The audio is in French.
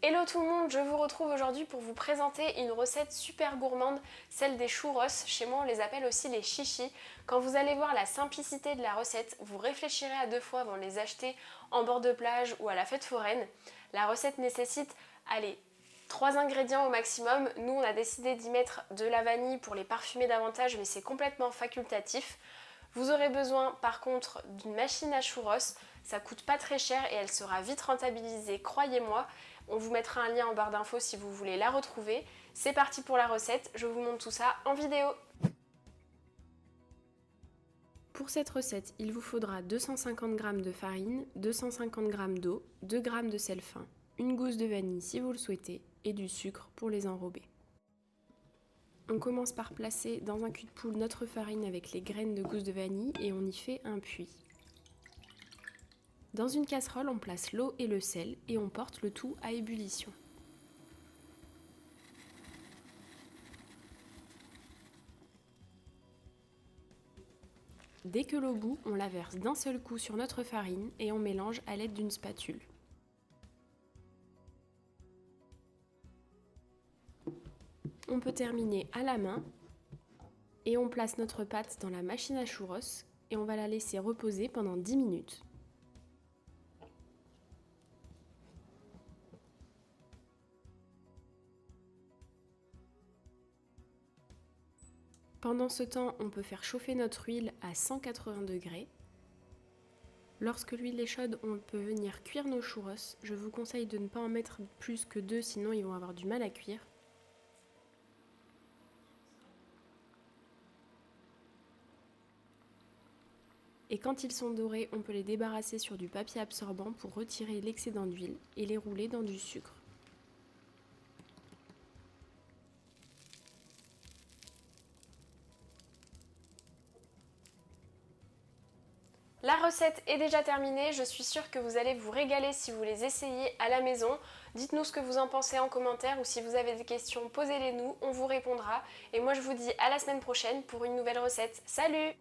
Hello tout le monde, je vous retrouve aujourd'hui pour vous présenter une recette super gourmande, celle des churros. Chez moi on les appelle aussi les chichis. Quand vous allez voir la simplicité de la recette, vous réfléchirez à deux fois avant de les acheter en bord de plage ou à la fête foraine. La recette nécessite, allez, 3 ingrédients au maximum. Nous on a décidé d'y mettre de la vanille pour les parfumer davantage, mais c'est complètement facultatif. Vous aurez besoin par contre d'une machine à churros, ça coûte pas très cher et elle sera vite rentabilisée, croyez-moi. On vous mettra un lien en barre d'infos si vous voulez la retrouver. C'est parti pour la recette, je vous montre tout ça en vidéo. Pour cette recette, il vous faudra 250 g de farine, 250 g d'eau, 2 g de sel fin, une gousse de vanille si vous le souhaitez et du sucre pour les enrober. On commence par placer dans un cul de poule notre farine avec les graines de gousse de vanille et on y fait un puits. Dans une casserole, on place l'eau et le sel et on porte le tout à ébullition. Dès que l'eau bout, on la verse d'un seul coup sur notre farine et on mélange à l'aide d'une spatule. On peut terminer à la main et on place notre pâte dans la machine à churros et on va la laisser reposer pendant 10 minutes. Pendant ce temps, on peut faire chauffer notre huile à 180 degrés. Lorsque l'huile est chaude, on peut venir cuire nos churros. Je vous conseille de ne pas en mettre plus que 2, sinon ils vont avoir du mal à cuire. Et quand ils sont dorés, on peut les débarrasser sur du papier absorbant pour retirer l'excédent d'huile et les rouler dans du sucre. La recette est déjà terminée, je suis sûre que vous allez vous régaler si vous les essayez à la maison. Dites-nous ce que vous en pensez en commentaire ou si vous avez des questions, posez-les nous, on vous répondra. Et moi je vous dis à la semaine prochaine pour une nouvelle recette. Salut!